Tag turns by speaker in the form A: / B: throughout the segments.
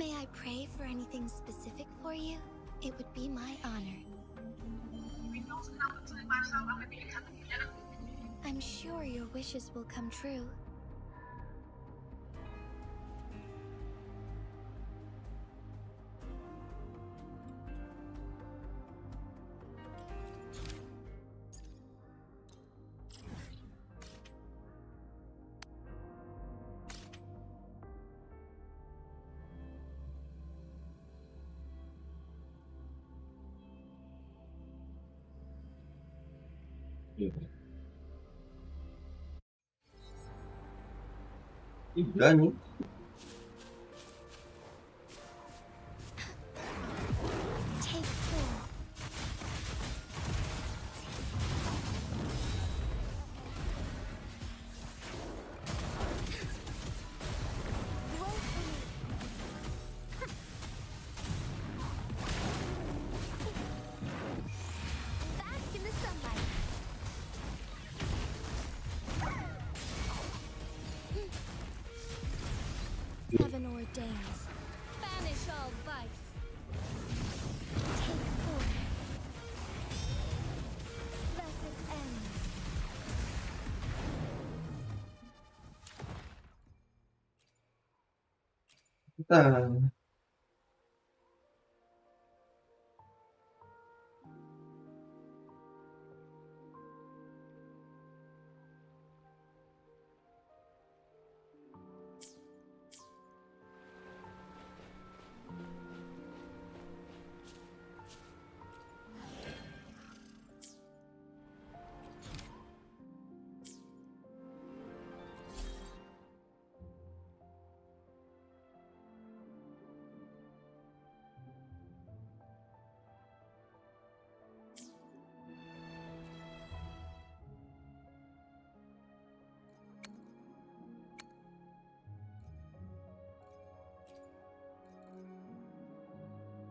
A: May I pray for anything specific for you? It would be my honor. I'm sure your wishes will come true.
B: Udah nih.
A: Take 4. Bask in the sunlight. Heaven ordains. Banish all vice. Take 4. Blessed ends.
B: Kita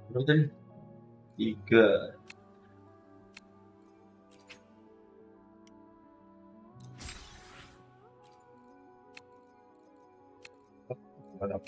B: berapa tadi? 3. Mana?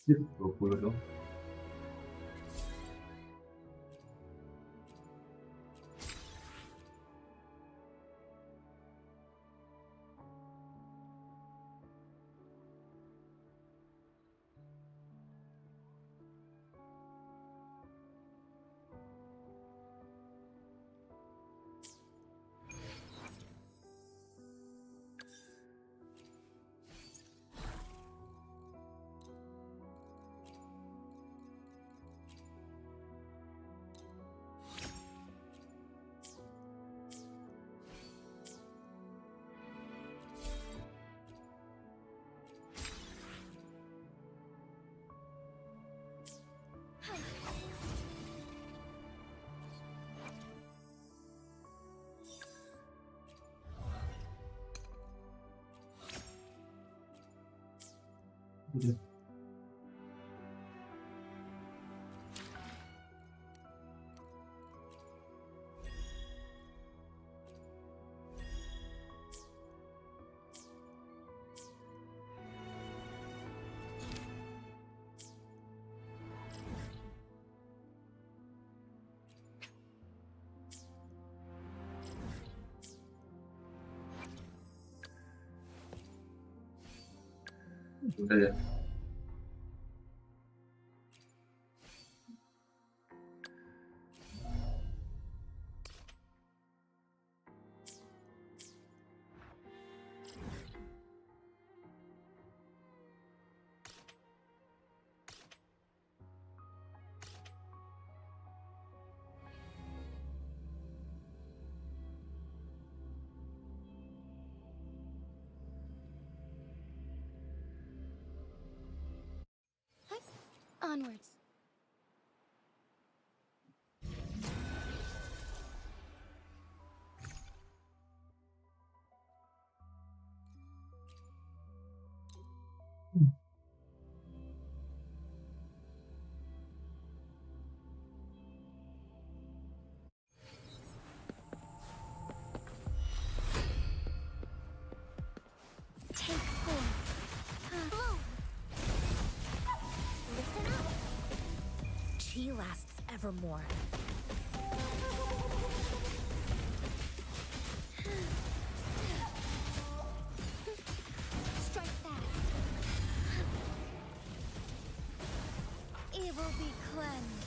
B: Sip, 20 dong. Udah. Udah ya.
A: Onwards. Take 4. Blow. Listen up.
C: Chi lasts evermore.
A: Strike fast. Evil be cleansed.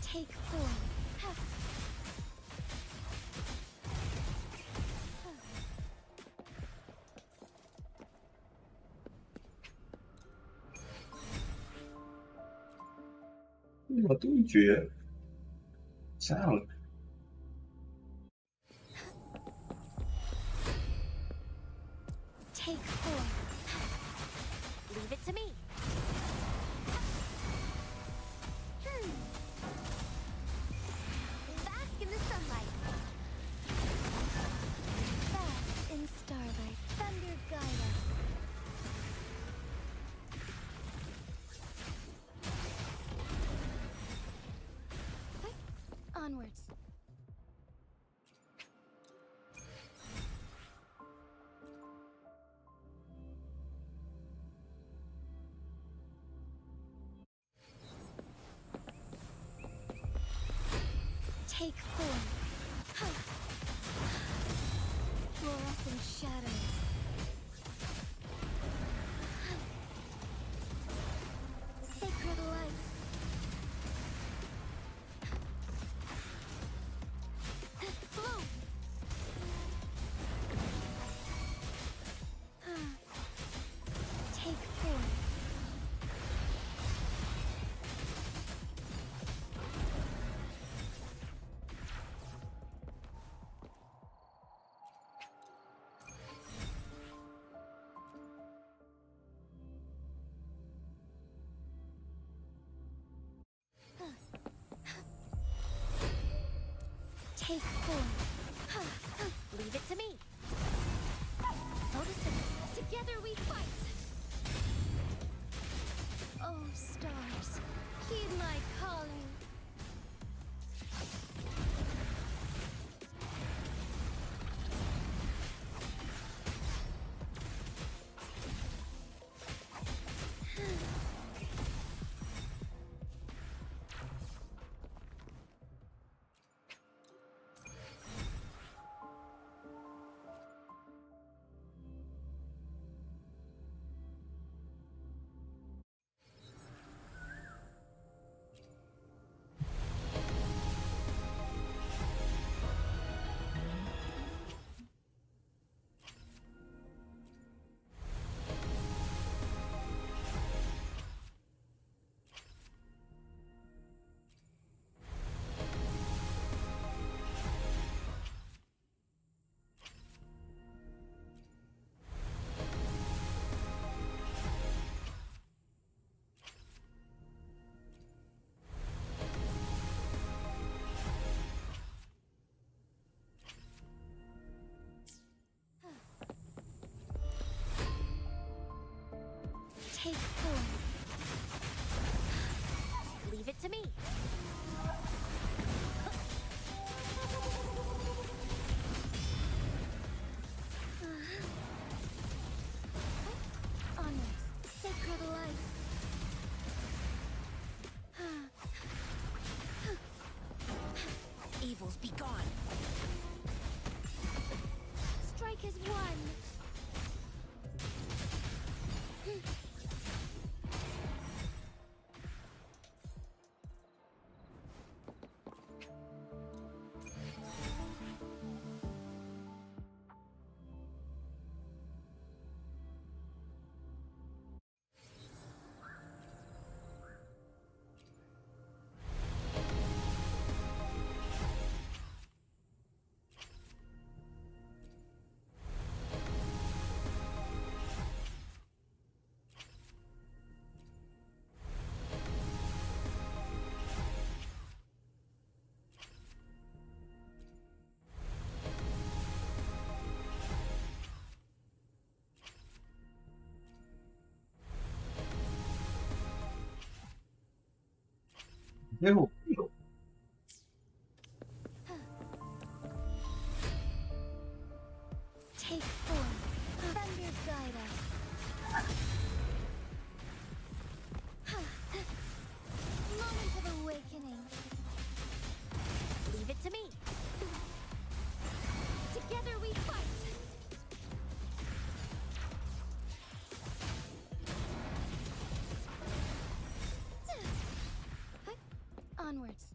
A: Take 4.
B: Mà tôi chuyện sao?
A: Take 4.
C: Leave it to me.
A: Bask in the sunlight. Bask in starlight. Thunder guide us. Onwards. Take 4. Fluorescent shadows. Sacred light. Flow. Take 4. Take 4.
C: Leave it to me.
A: Notice it. Together we fight. Oh, stars, heed my calling. Take 4.
C: Leave it to me.
A: Onwards, sacred light.
C: Evils be gone. as one.
B: Ew.
A: Take form. Thunder guide us. Moment of awakening.
C: Leave it to me.
A: Together we fight. Onwards.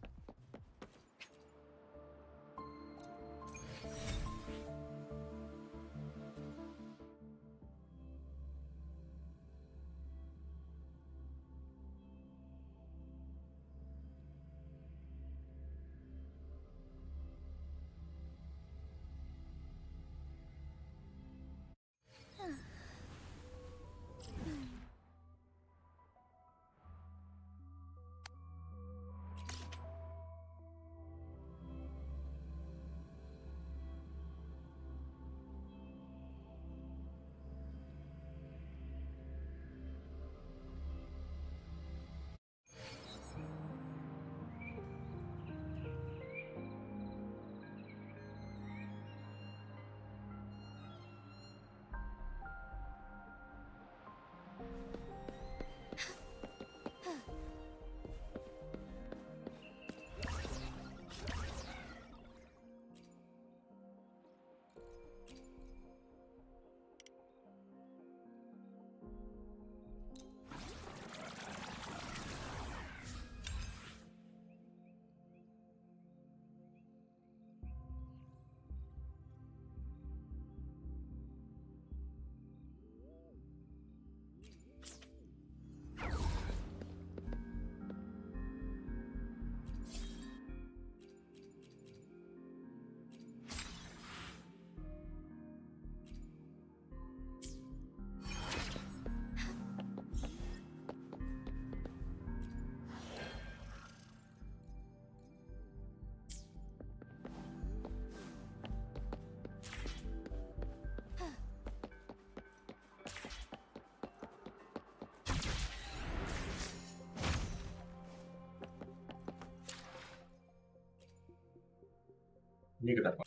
B: Ini kenapa?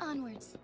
A: Onwards.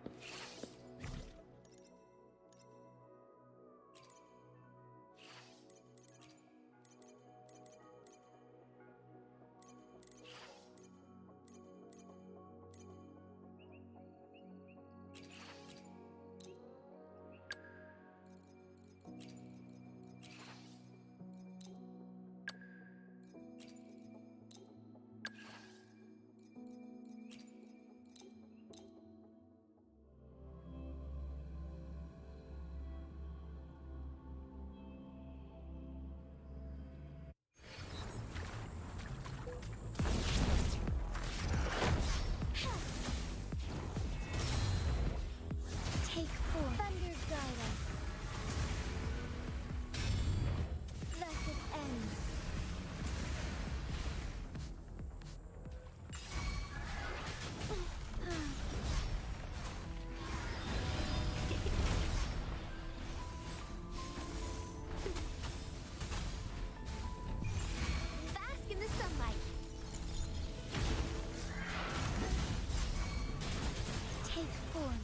A: form.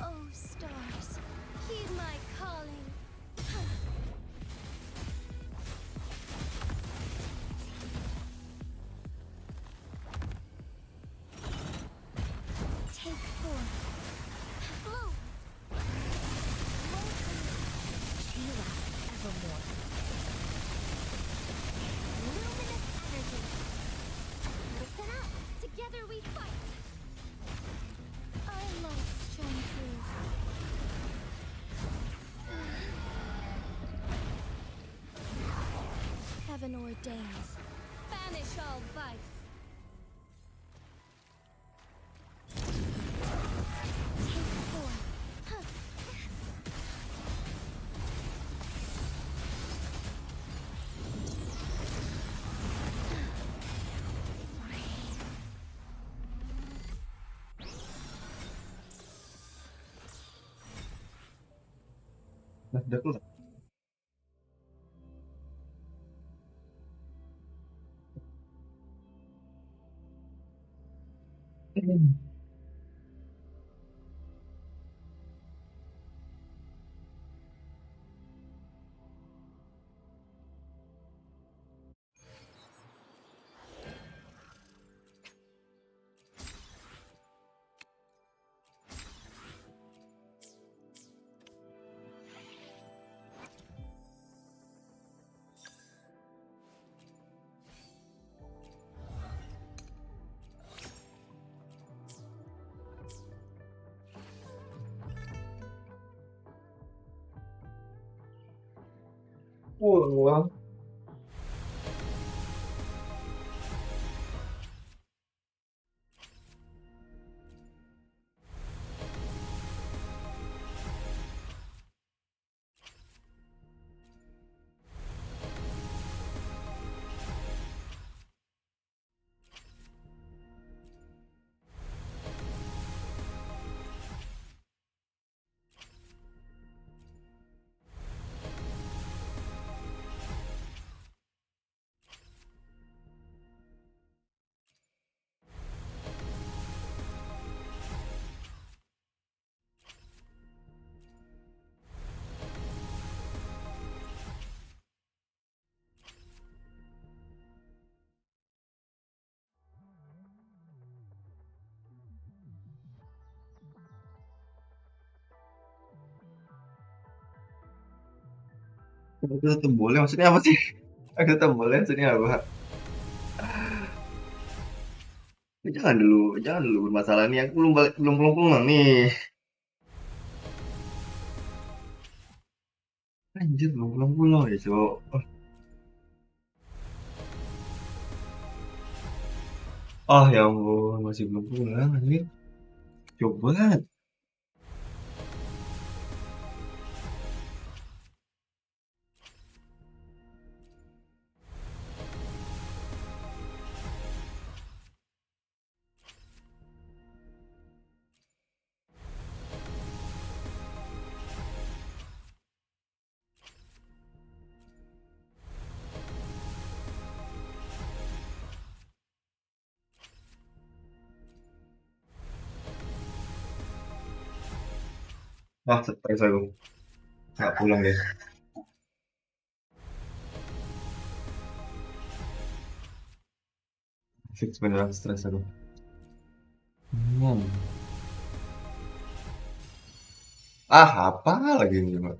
A: Oh, stars, heed my calling. Take form. Bloom.
C: She lasts evermore.
A: Luminous energy. Listen up. Together we fight. Our lights shine through. Heaven ordains. Banish all vice. Take form. Huh.
B: Nah, udah keluar. Wah, aku tetap boleh. Maksudnya apa sih? Aku tetap boleh. Maksudnya apa? Jangan dulu bermasalah nih. Aku belum balik, belum pulang nih. Anjir, belum pulang ya, cowok. Ya ampun, masih belum pulang, anjir. Coba. Stres aku. Nggak pulang deh. Fix beneran stres aku. Hmm. Apa lagi ini, Mbak?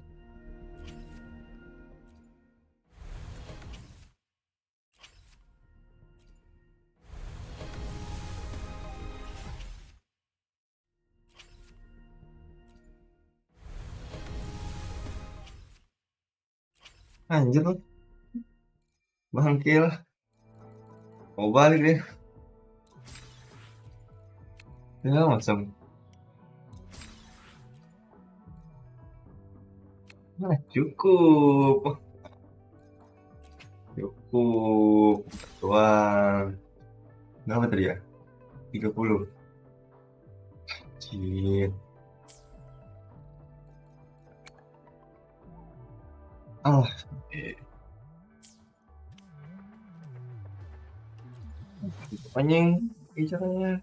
B: Anjir lu, bangkil. Mau balik deh. Ya, macam. Cukup. Cukup. Doang. Berapa tadi ya? 30. Cint. Ah, anjing, caranya.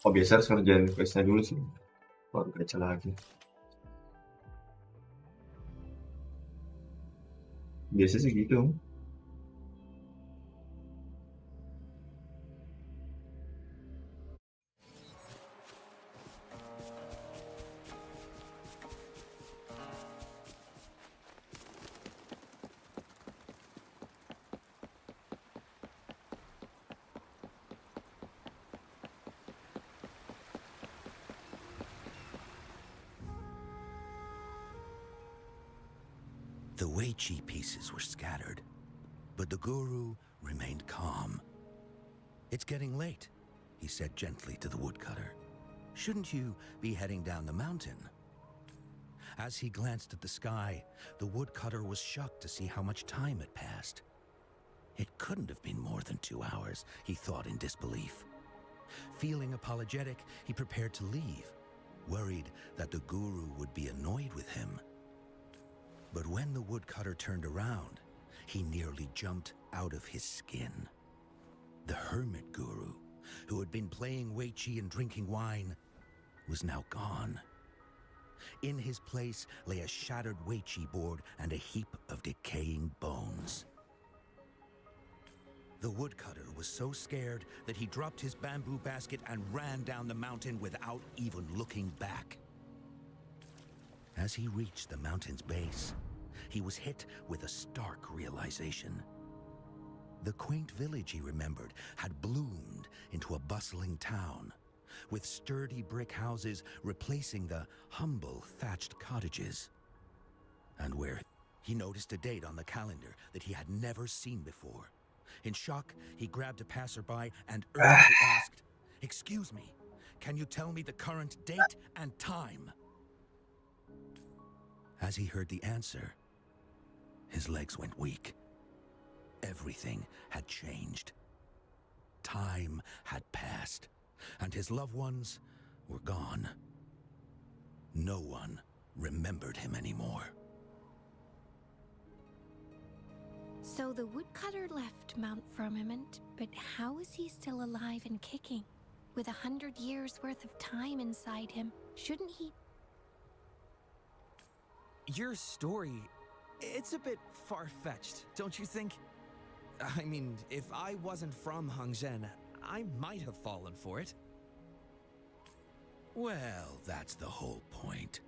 B: Oh, biasa harus ngerjain questnya dulu sih, baru gacha lagi. Biasa sih gitu.
D: The Wei Chi pieces were scattered, but the guru remained calm. "It's getting late," he said gently to the woodcutter. "Shouldn't you be heading down the mountain?" As he glanced at the sky, the woodcutter was shocked to see how much time had passed. It couldn't have been more than 2 hours, he thought in disbelief. Feeling apologetic, he prepared to leave, worried that the guru would be annoyed with him. But when the woodcutter turned around, he nearly jumped out of his skin. The hermit guru, who had been playing Wei Chi and drinking wine, was now gone. In his place lay a shattered Wei Chi board and a heap of decaying bones. The woodcutter was so scared that he dropped his bamboo basket and ran down the mountain without even looking back. As he reached the mountain's base, he was hit with a stark realization. The quaint village he remembered had bloomed into a bustling town, with sturdy brick houses replacing the humble thatched cottages. And where he noticed a date on the calendar that he had never seen before. In shock, he grabbed a passerby and urgently asked, "Excuse me, can you tell me the current date and time?" As he heard the answer, his legs went weak. Everything had changed. Time had passed, and his loved ones were gone. No one remembered him anymore.
A: So the woodcutter left Mount Firmament, but how is he still alive and kicking? With 100 years worth of time inside him, shouldn't he?
E: Your story, it's a bit far-fetched, don't you think? I mean, if I wasn't from Hongzhen, I might have fallen for it.
D: Well, that's the whole point.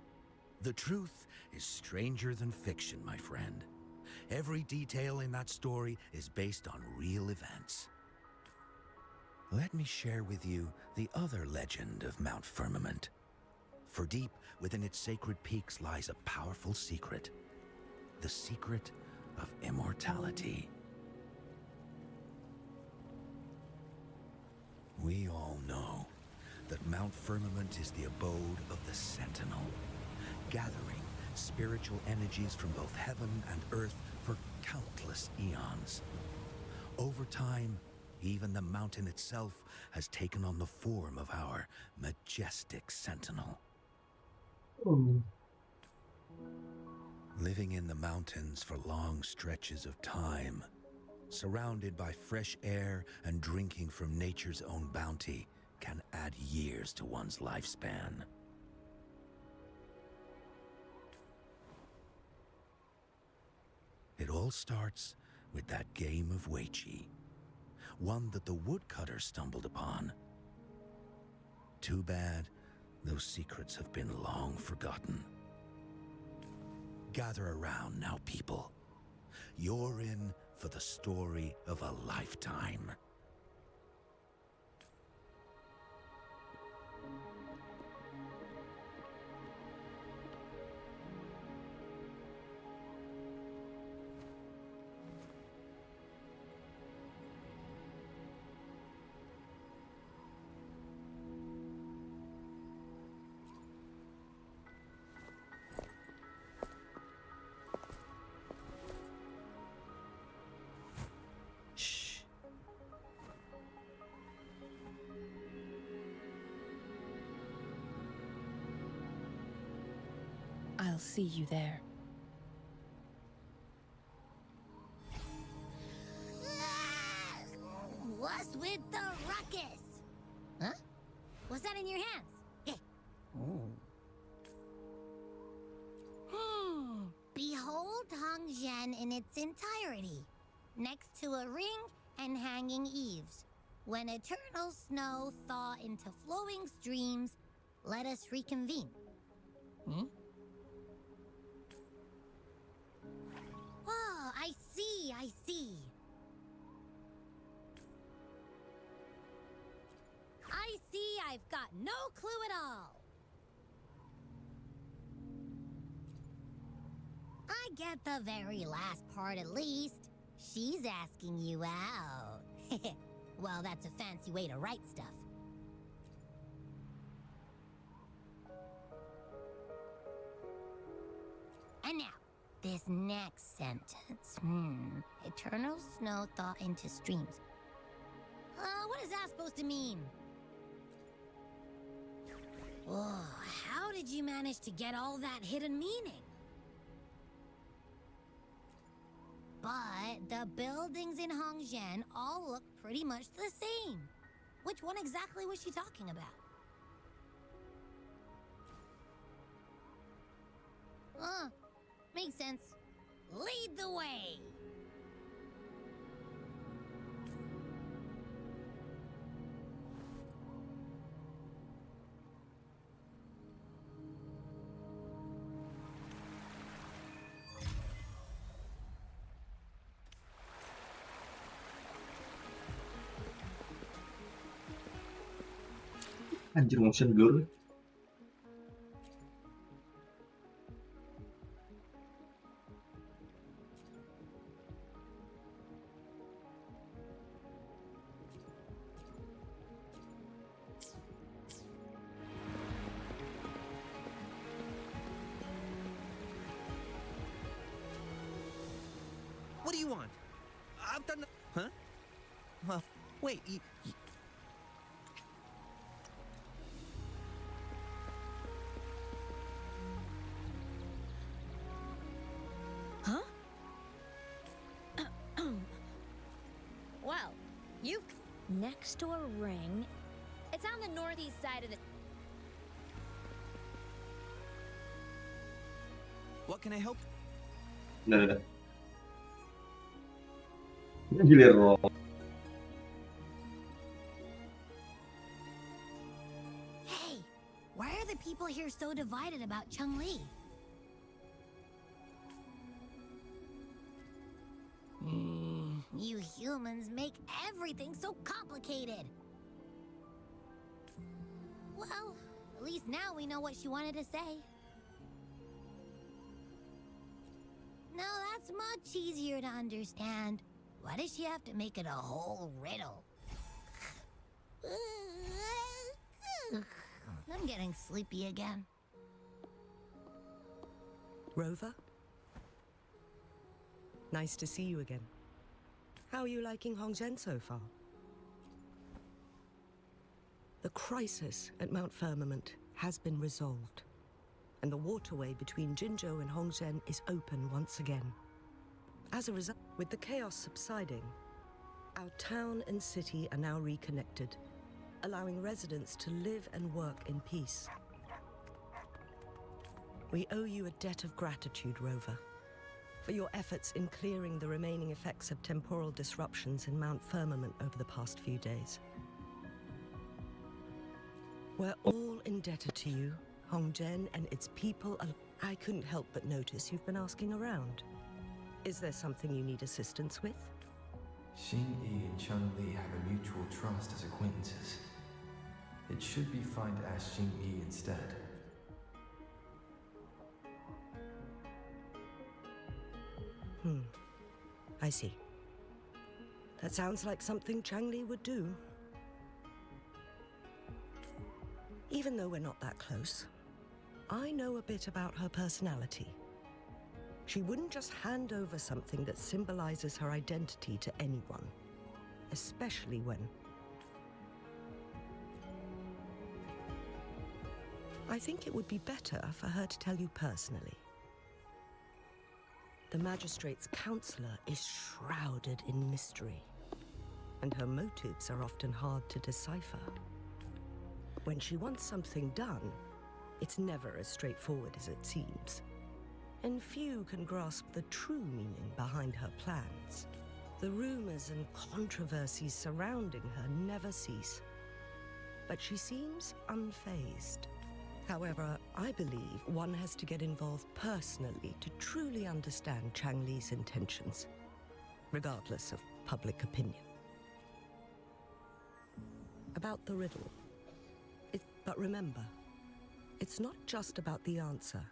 D: The truth is stranger than fiction, my friend. Every detail in that story is based on real events. Let me share with you the other legend of Mount Firmament. For deep within its sacred peaks lies a powerful secret. The secret of immortality. We all know that Mount Firmament is the abode of the Sentinel, gathering spiritual energies from both heaven and earth for countless eons. Over time, even the mountain itself has taken on the form of our majestic Sentinel. Living in the mountains for long stretches of time, surrounded by fresh air and drinking from nature's own bounty, can add years to one's lifespan. It all starts with that game of Wei Chi, one that the woodcutter stumbled upon. Too bad those secrets have been long forgotten. Gather around now, people. You're in for the story of a lifetime.
C: I'll see you there.
F: What's with the ruckus? Huh? What's that in your hands? Behold Hongzhen in its entirety, next to a ring and hanging eaves. When eternal snow thaw into flowing streams, let us reconvene. Oh, I see, I see. I see I've got no clue at all. I get the very last part at least. She's asking you out. Well, that's a fancy way to write stuff. And now, this next sentence. Eternal snow thaw into streams. What is that supposed to mean? Oh, how did you manage to get all that hidden meaning? But the buildings in Hongzhen all look pretty much the same. Which one exactly was she talking about? Makes sense. Lead the way.
B: Anjir, motion blur.
E: What do you want? I've done. Huh? Well, wait.
C: Huh? Well, you've next to a ring. It's on the northeast side of the.
E: What can I help?
B: Udah. Gilir loh.
F: Hey, why are the people here so divided about Changli? You humans make everything so complicated. Well, at least now we know what she wanted to say. No, that's much easier to understand. Why does she have to make it a whole riddle? I'm getting sleepy again.
G: Rover? Nice to see you again. How are you liking Hongzhen so far? The crisis at Mount Firmament has been resolved, and the waterway between Jinzhou and Hongzhen is open once again. As a result, with the chaos subsiding, our town and city are now reconnected, allowing residents to live and work in peace. We owe you a debt of gratitude, Rover, for your efforts in clearing the remaining effects of temporal disruptions in Mount Firmament over the past few days. We're all indebted to you, Hongzhen and its people. I couldn't help but notice you've been asking around. Is there something you need assistance with?
H: Xingyi and Changli have a mutual trust as acquaintances. It should be fine to ask Xingyi instead.
G: I see. That sounds like something Changli would do. Even though we're not that close, I know a bit about her personality. She wouldn't just hand over something that symbolizes her identity to anyone, especially when... I think it would be better for her to tell you personally. the magistrate's counselor is shrouded in mystery, and her motives are often hard to decipher. When she wants something done, it's never as straightforward as it seems, and few can grasp the true meaning behind her plans. The rumors and controversies surrounding her never cease, but she seems unfazed. However, I believe one has to get involved personally to truly understand Changli's intentions, regardless of public opinion. About the riddle. But remember, it's not just about the answer,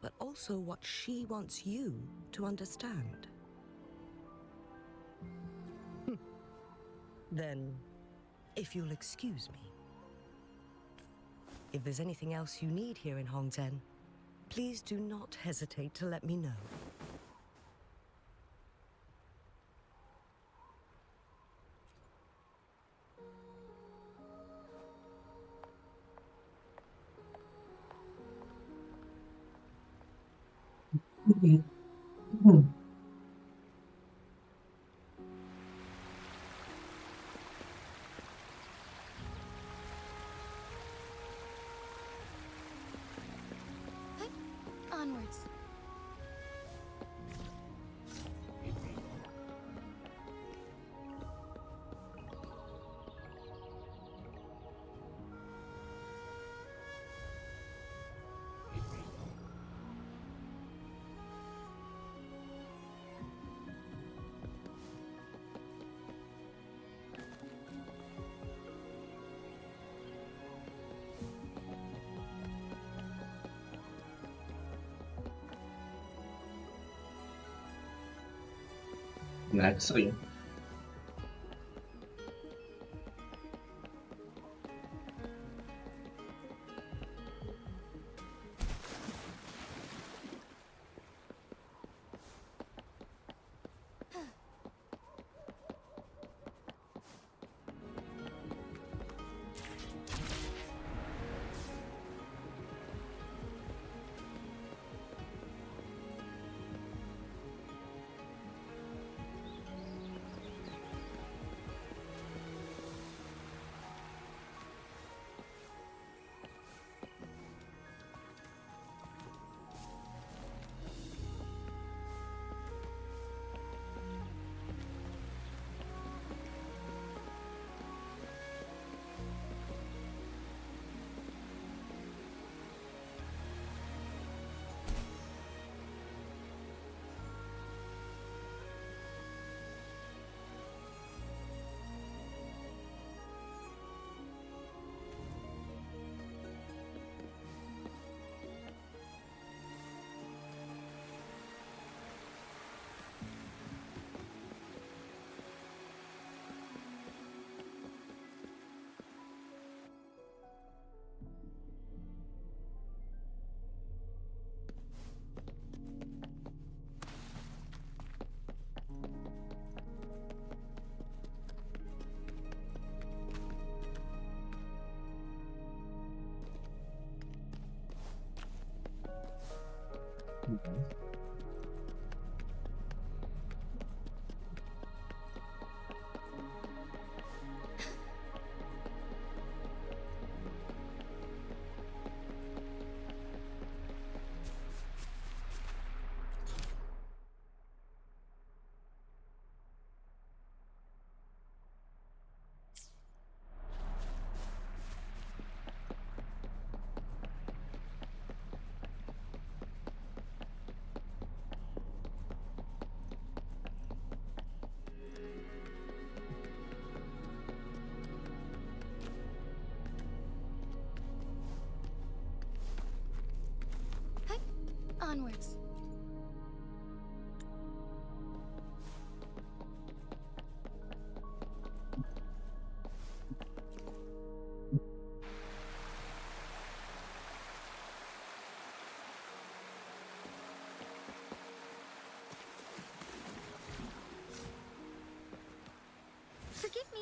G: but also what she wants you to understand. Then, if you'll excuse me, if there's anything else you need here in Hongzhen, please do not hesitate to let me know.
A: Onwards.
B: Nah, seru ya. Onwards. Forgive me.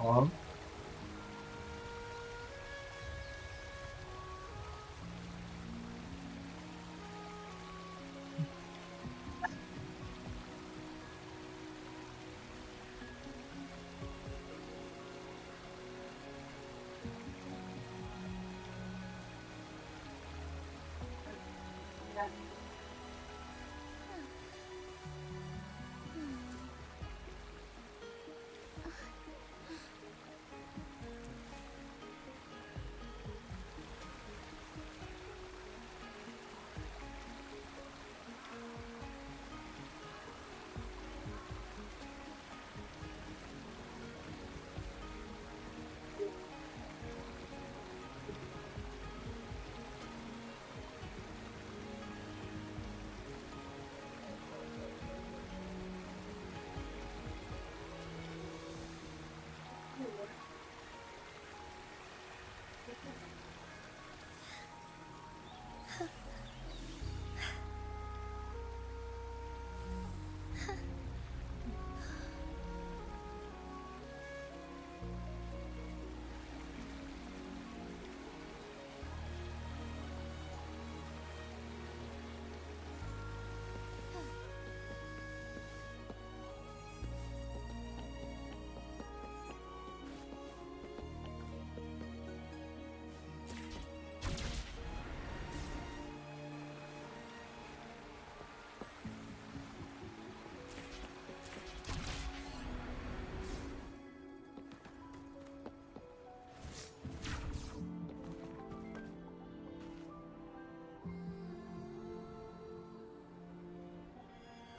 B: Oh.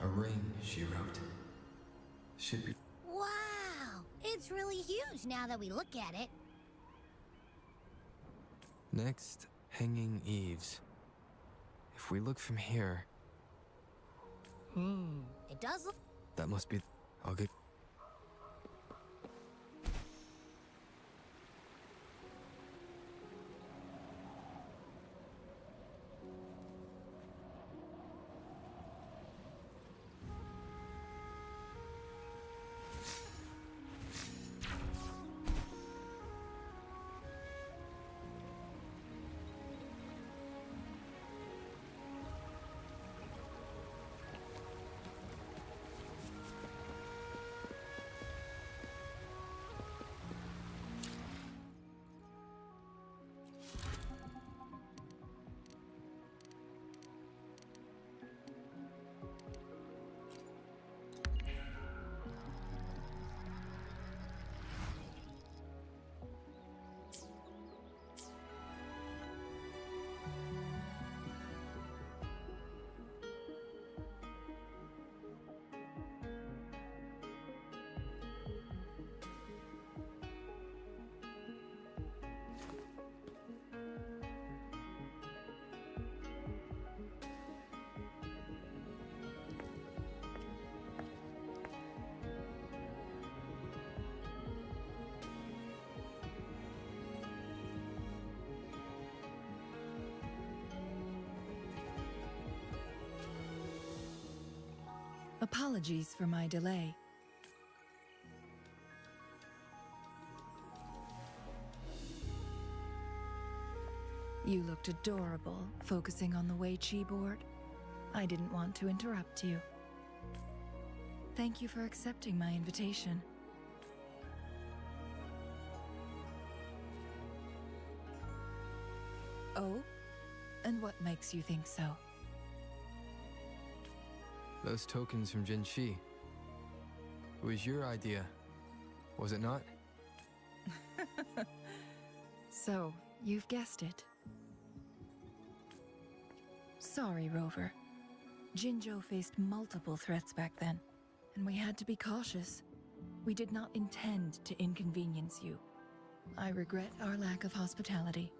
H: A ring, she wrote. Should be.
F: Wow! It's really huge now that we look at it.
H: Next, hanging eaves. If we look from here,
F: It does look.
H: that must be. I'll get.
I: Apologies for my delay. You looked adorable, focusing on the Wei Chi board. I didn't want to interrupt you. Thank you for accepting my invitation. Oh? And what makes you think so?
H: Those tokens from Jinshi. It was your idea, was it not?
I: So, you've guessed it. Sorry, Rover. Jinzhou faced multiple threats back then, and we had to be cautious. We did not intend to inconvenience you. I regret our lack of hospitality.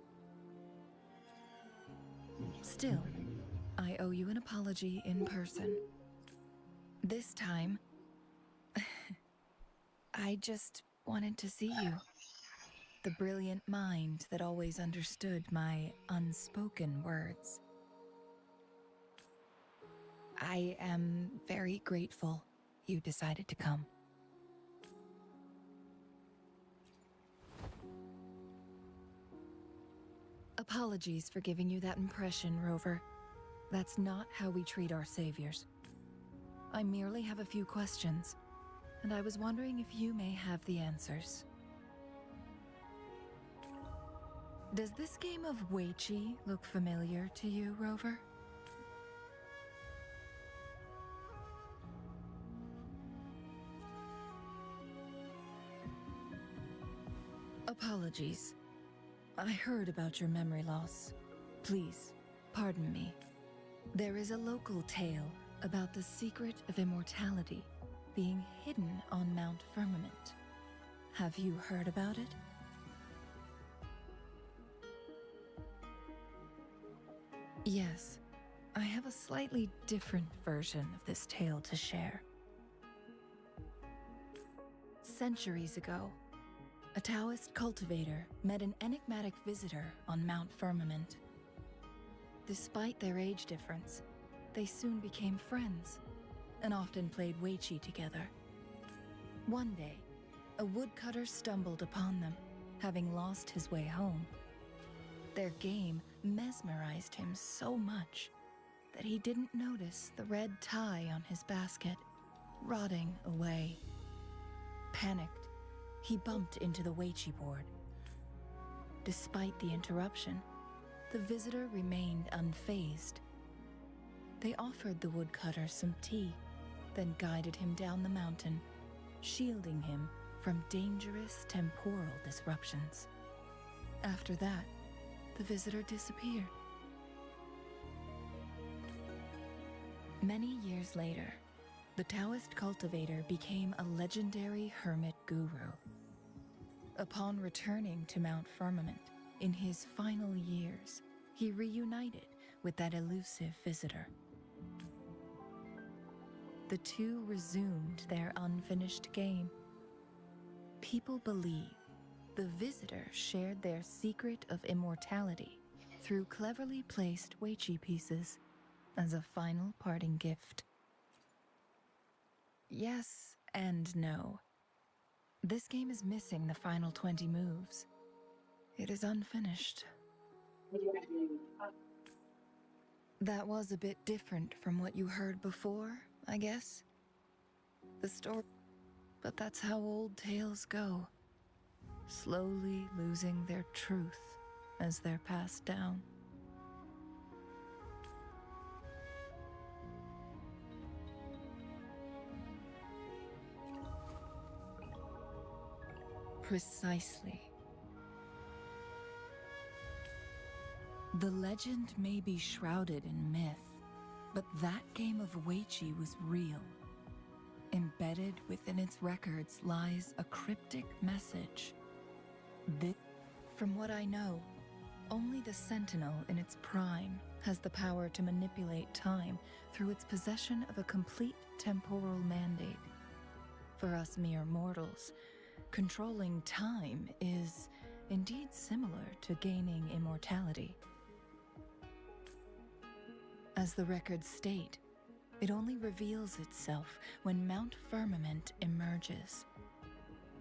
I: Still, I owe you an apology in person. This time, I just wanted to see you. The brilliant mind that always understood my unspoken words. I am very grateful you decided to come. Apologies for giving you that impression, Rover. That's not how we treat our saviors. I merely have a few questions, and I was wondering if you may have the answers. Does this game of Weiqi look familiar to you, Rover? Apologies. I heard about your memory loss. Please, pardon me. There is a local tale about the secret of immortality being hidden on Mount Firmament. Have you heard about it? Yes, I have a slightly different version of this tale to share. Centuries ago, a Taoist cultivator met an enigmatic visitor on Mount Firmament. Despite their age difference, they soon became friends and often played Weiqi together. One day, a woodcutter stumbled upon them, having lost his way home. Their game mesmerized him so much that he didn't notice the red tie on his basket rotting away. Panicked, he bumped into the Weiqi board. Despite the interruption, the visitor remained unfazed. They offered the woodcutter some tea, then guided him down the mountain, shielding him from dangerous temporal disruptions. After that, the visitor disappeared. Many years later, the Taoist cultivator became a legendary hermit guru. Upon returning to Mount Firmament in his final years, he reunited with that elusive visitor. The two resumed their unfinished game. People believe the visitor shared their secret of immortality through cleverly placed Weiqi pieces as a final parting gift. Yes and no. This game is missing the final 20 moves. It is unfinished. That was a bit different from what you heard before, I guess. The story, but that's how old tales go. Slowly losing their truth as they're passed down. Precisely. The legend may be shrouded in myth, but that game of Weiqi was real. Embedded within its records lies a cryptic message. From what I know, only the Sentinel in its prime has the power to manipulate time through its possession of a complete temporal mandate. For us mere mortals, controlling time is indeed similar to gaining immortality. As the records state, it only reveals itself when Mount Firmament emerges.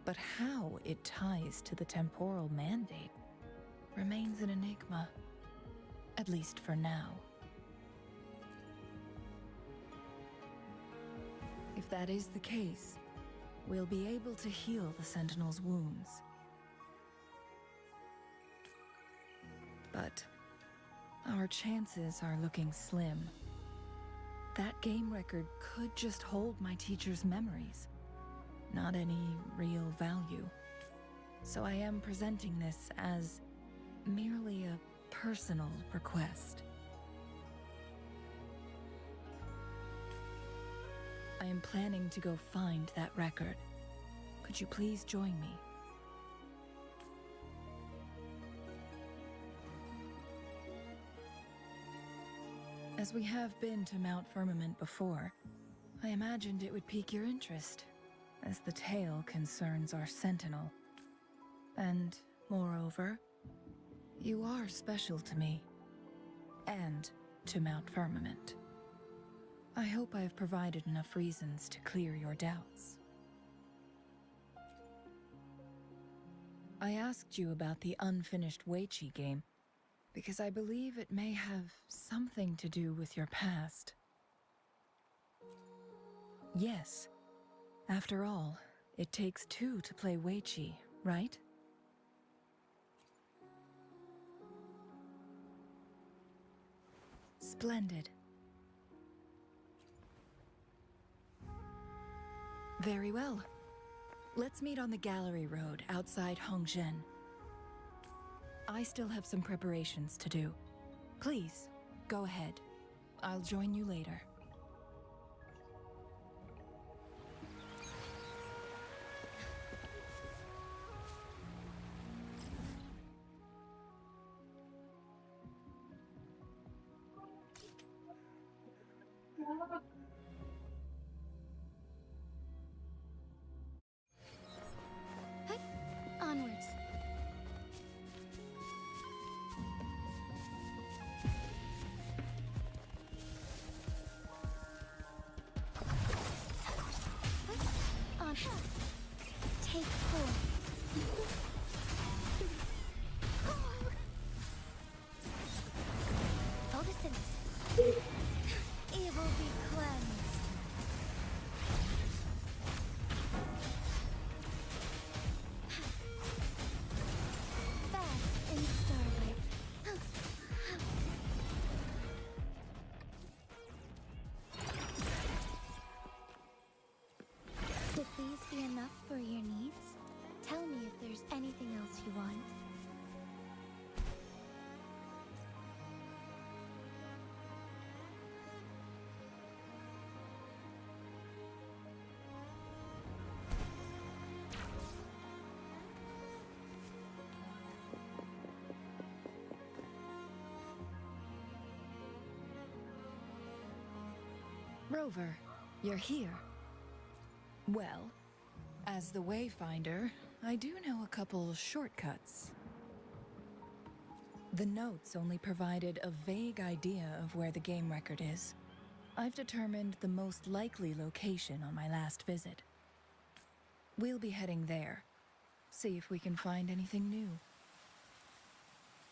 I: But how it ties to the temporal mandate remains an enigma, at least for now. If that is the case, we'll be able to heal the Sentinel's wounds. But our chances are looking slim. That game record could just hold my teacher's memories, not any real value. So I am presenting this as merely a personal request. I am planning to go find that record. Could you please join me? As we have been to Mount Firmament before, I imagined it would pique your interest, as the tale concerns our sentinel. And, moreover, you are special to me, and to Mount Firmament. I hope I have provided enough reasons to clear your doubts. I asked you about the unfinished Weiqi game because I believe it may have something to do with your past. Yes. After all, it takes two to play Weiqi, right? Splendid. Very well. Let's meet on the gallery road outside Hongzhen. I still have some preparations to do. Please, go ahead. I'll join you later.
A: Onwards. On. Take 4. Photosynthesis. Evil be cleansed. Fast in starlight. Would these be enough for your needs? Tell me if there's anything else you want.
I: Rover, you're here. Well, as the Wayfinder, I do know a couple shortcuts. The notes only provided a vague idea of where the game record is. I've determined the most likely location on my last visit. We'll be heading there. See if we can find anything new.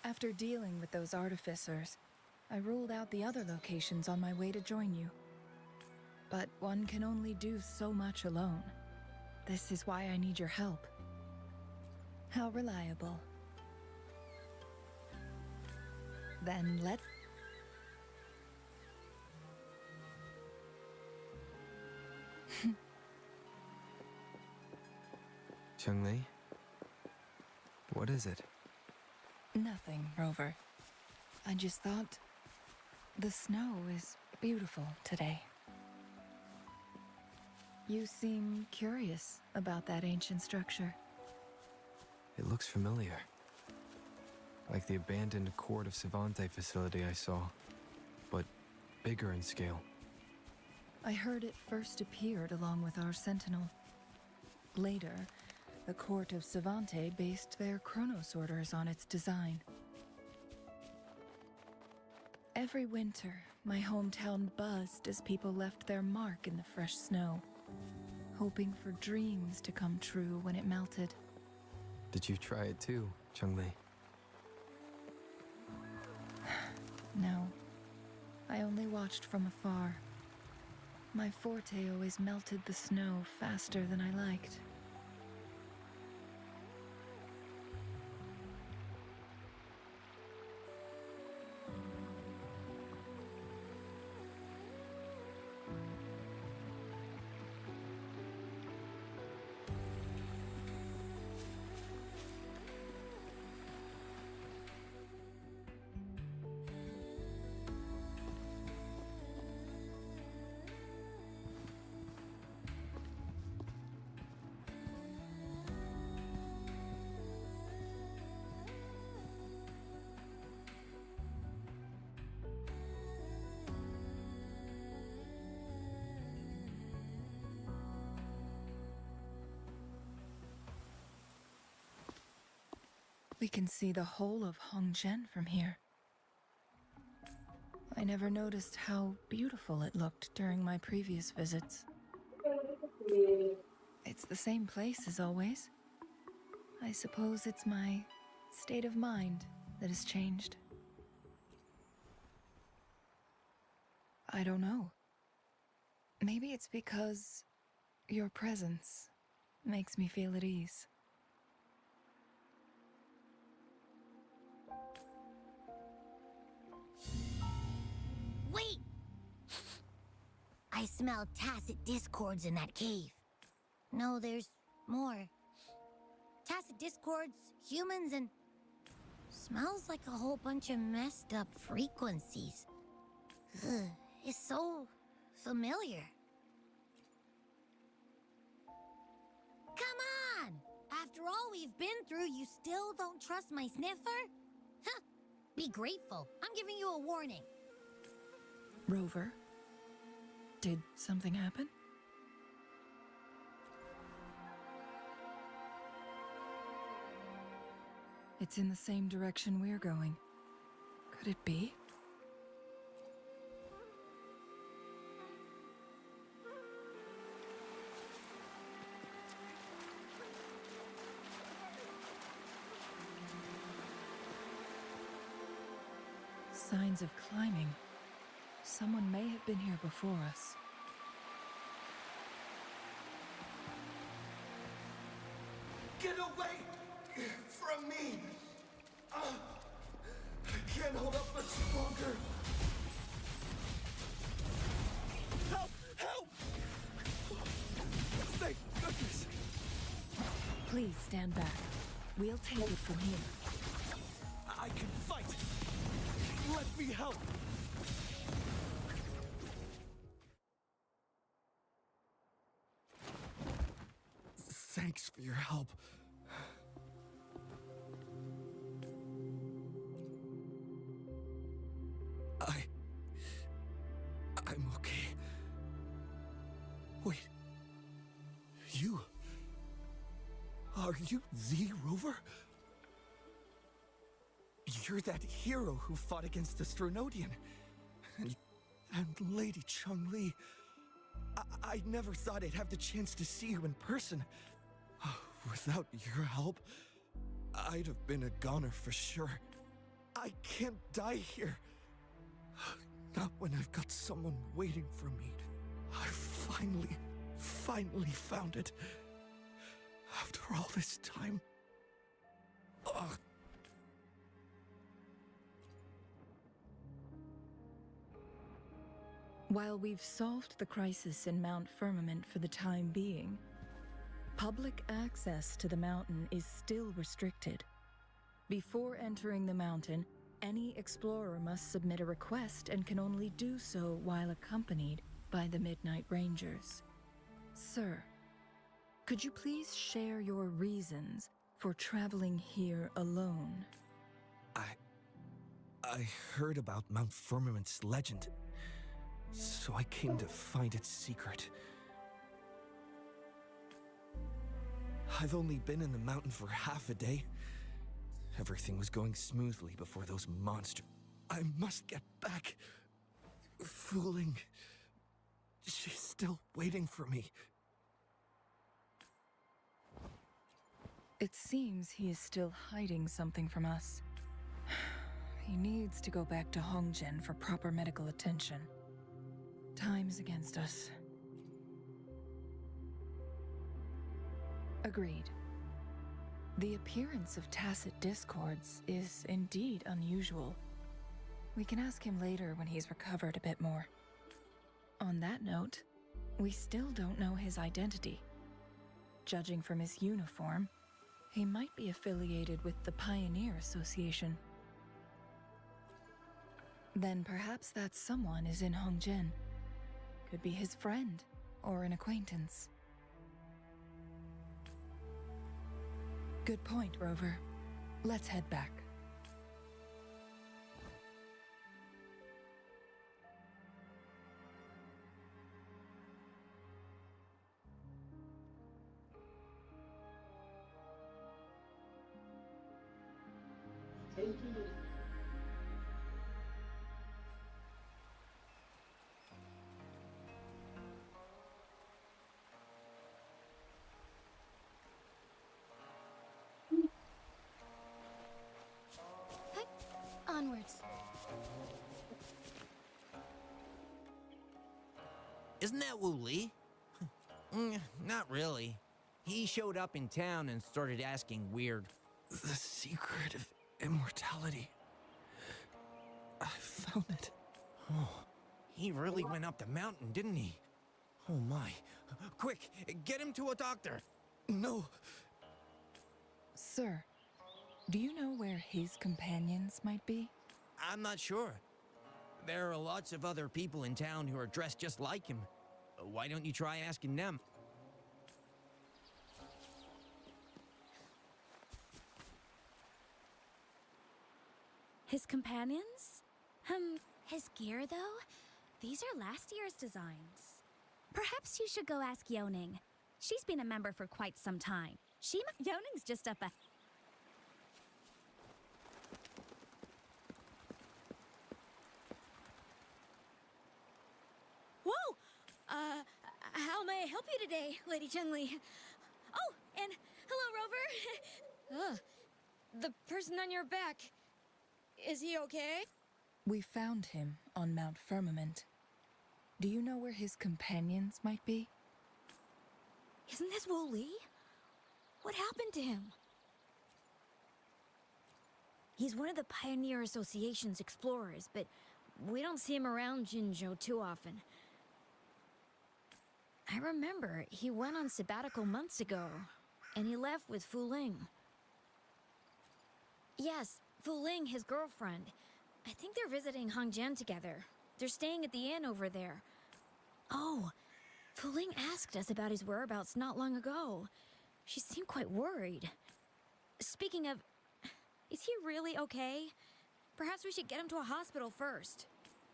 I: After dealing with those artificers, I ruled out the other locations on my way to join you. But one can only do so much alone. This is why I need your help. How reliable. Then let...
H: Changli? What is it?
I: Nothing, Rover. I just thought... the snow is beautiful today. You seem curious about that ancient structure.
H: It looks familiar. Like the abandoned Court of Savante facility I saw, but bigger in scale.
I: I heard it first appeared along with our Sentinel. Later, the Court of Savante based their Chronos orders on its design. Every winter, my hometown buzzed as people left their mark in the fresh snow, hoping for dreams to come true when it melted.
H: Did you try it too, Changli?
I: No, I only watched from afar. My forte always melted the snow faster than I liked. We can see the whole of Hongzhen from here. I never noticed how beautiful it looked during my previous visits. It's the same place as always. I suppose it's my state of mind that has changed. I don't know. Maybe it's because your presence makes me feel at ease.
F: Wait! I smell tacit discords in that cave. No, there's more. Tacit discords, humans, and... smells like a whole bunch of messed up frequencies. Ugh, it's so familiar. Come on! After all we've been through, you still don't trust my sniffer? Huh! Be grateful. I'm giving you a warning.
I: Rover, did something happen? It's in the same direction we're going. Could it be? Signs of climbing. Someone may have been here before us.
J: Get away from me! I can't hold up much longer. Help! Help! Thank goodness!
I: Please stand back. We'll take it from here.
J: I can fight! Let me help! Thanks for your help. I'm okay. Wait. Are you the Rover? You're that hero who fought against the Stronodian. And Lady Changli. I never thought I'd have the chance to see you in person. Without your help, I'd have been a goner for sure. I can't die here. Not when I've got someone waiting for me. I finally found it. After all this time. Ugh.
I: While we've solved the crisis in Mount Firmament for the time being, public access to the mountain is still restricted. Before entering the mountain, any explorer must submit a request and can only do so while accompanied by the Midnight Rangers. Sir, could you please share your reasons for traveling here alone?
E: I heard about Mount Firmament's legend, so I came to find its secret. I've only been in the mountain for half a day. Everything was going smoothly before those monsters. I must get back. Fooling. She's still waiting for me.
I: It seems he is still hiding something from us. He needs to go back to Hongzhen for proper medical attention. Time's against us. Agreed. The appearance of tacit discords is indeed unusual. We can ask him later when he's recovered a bit more. On that note, we still don't know his identity. Judging from his uniform, he might be affiliated with the Pioneer Association. Then perhaps that someone is in Hongzhen. Could be his friend or an acquaintance. Good point, Rover. Let's head back.
A: Onwards.
K: Isn't that Wu Li? Not really. He showed up in town and started asking weird.
J: The secret of immortality. I found it.
K: Oh, he really went up the mountain, didn't he? Oh my. Quick, get him to a doctor.
J: No.
I: Sir, do you know where his companions might be?
K: I'm not sure. There are lots of other people in town who are dressed just like him. Why don't you try asking them?
C: His companions? His gear, though? These are last year's designs. Perhaps you should go ask Yoning. She's been a member for quite some time. Yoning's just up a... Whoa! How may I help you today, Lady Changli? Oh, and hello, Rover! The person on your back. Is he okay?
I: We found him on Mount Firmament. Do you know where his companions might be?
C: Isn't this Wu Li? What happened to him? He's one of the Pioneer Association's explorers, but we don't see him around Jinzhou too often. I remember he went on sabbatical months ago, and he left with Fu Ling. Yes, Fu Ling, his girlfriend. I think they're visiting Hongjian together. They're staying at the inn over there. Oh, Fu Ling asked us about his whereabouts not long ago. She seemed quite worried. Speaking of, is he really okay? Perhaps we should get him to a hospital first.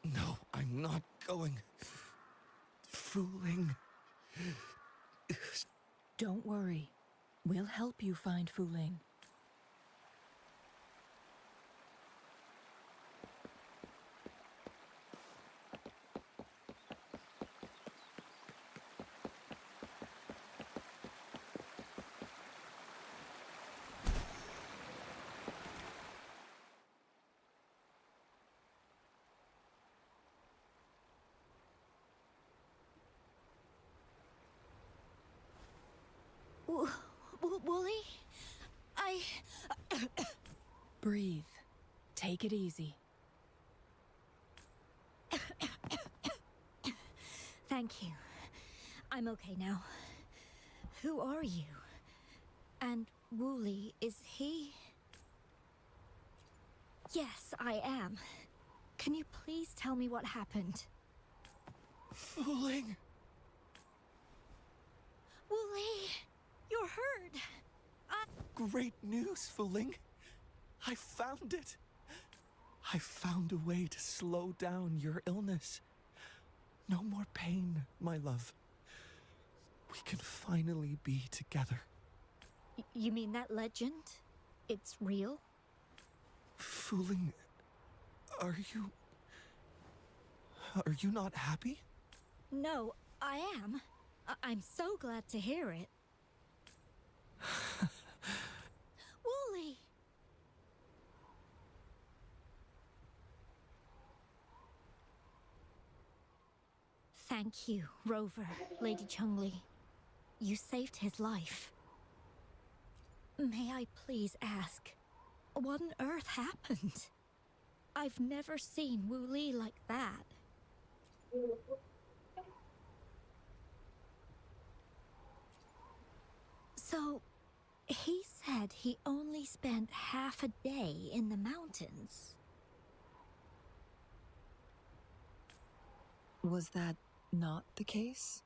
J: No, I'm not going. Fooling.
I: Don't worry. We'll help you find Fu Ling.
C: Wooly?
I: Breathe. Take it easy.
C: Thank you. I'm okay now. Who are you? And Wooly, is he? Yes, I am. Can you please tell me what happened?
J: Fooling.
C: Wooly, you're hurt.
J: Great news, Fooling. I found it. I found a way to slow down your illness. No more pain, my love. We can finally be together.
C: You mean that legend? It's real?
J: Fooling, are you not happy?
C: No, I am. I'm so glad to hear it. Wooly! Thank you, Rover, Lady Changli. You saved his life. May I please ask, what on earth happened? I've never seen Wu Li like that. So, he said he only spent half a day in the mountains.
I: Was that not the case?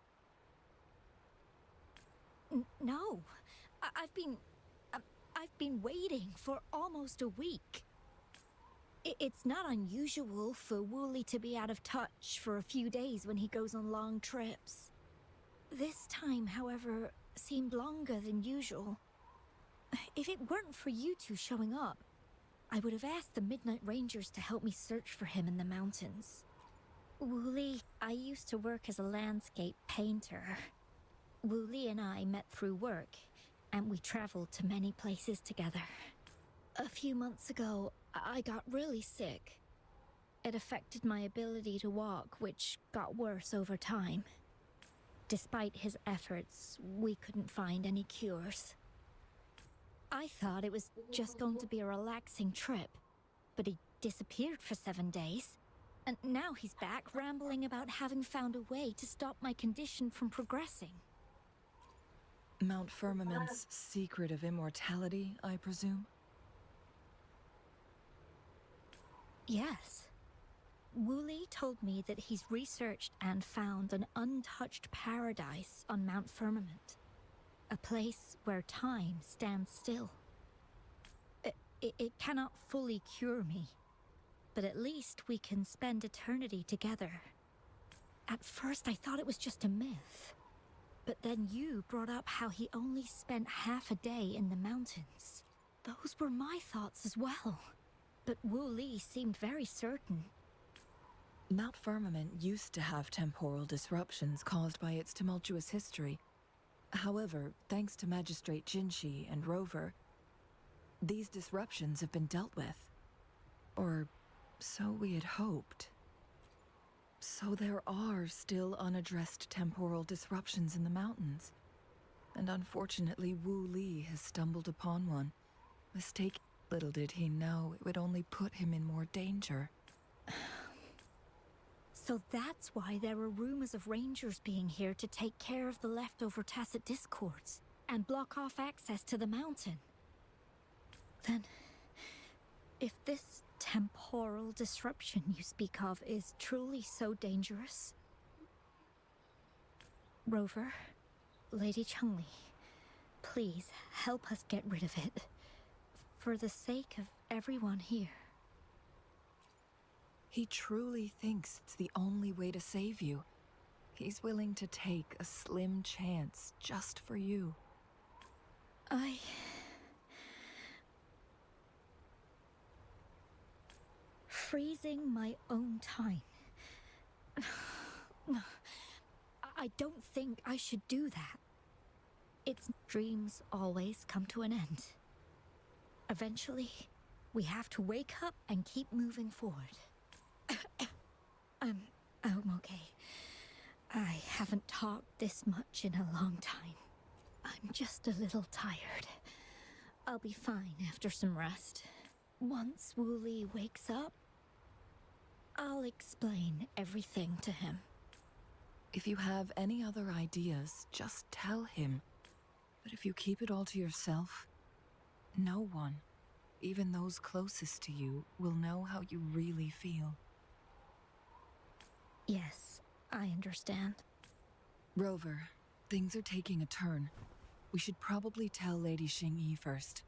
C: No. I've been waiting for almost a week. It's not unusual for Wooly to be out of touch for a few days when he goes on long trips. This time, however, seemed longer than usual. If it weren't for you two showing up, I would have asked the Midnight Rangers to help me search for him in the mountains. Wooly, I used to work as a landscape painter. Wooly and I met through work, and we traveled to many places together. A few months ago, I got really sick. It affected my ability to walk, which got worse over time. Despite his efforts, we couldn't find any cures. I thought it was just going to be a relaxing trip, but he disappeared for 7 days. And now he's back rambling about having found a way to stop my condition from progressing.
I: Mount Firmament's secret of immortality, I presume?
C: Yes. Wooly told me that he's researched and found an untouched paradise on Mount Firmament. A place where time stands still. It cannot fully cure me, but at least we can spend eternity together. At first I thought it was just a myth, but then you brought up how he only spent half a day in the mountains. Those were my thoughts as well, but Wu Li seemed very certain.
I: Mount Firmament used to have temporal disruptions caused by its tumultuous history. However, thanks to Magistrate Jinshi and Rover, these disruptions have been dealt with. Or so we had hoped. So there are still unaddressed temporal disruptions in the mountains. And unfortunately, Wu Li has stumbled upon one. Mistake. Little did he know it would only put him in more danger.
C: So that's why there were rumors of rangers being here to take care of the leftover tacit discords and block off access to the mountain. Then, if this temporal disruption you speak of is truly so dangerous, Rover, Lady Changli, please help us get rid of it, for the sake of everyone here.
I: He truly thinks it's the only way to save you. He's willing to take a slim chance just for you.
C: Freezing my own time. I don't think I should do that. Its dreams always come to an end. Eventually, we have to wake up and keep moving forward. I'm okay. I haven't talked this much in a long time. I'm just a little tired. I'll be fine after some rest. Once Wooly wakes up, I'll explain everything to him.
I: If you have any other ideas, just tell him. But if you keep it all to yourself, no one, even those closest to you, will know how you really feel.
C: Yes, I understand.
I: Rover, things are taking a turn. We should probably tell Lady Xingyi first.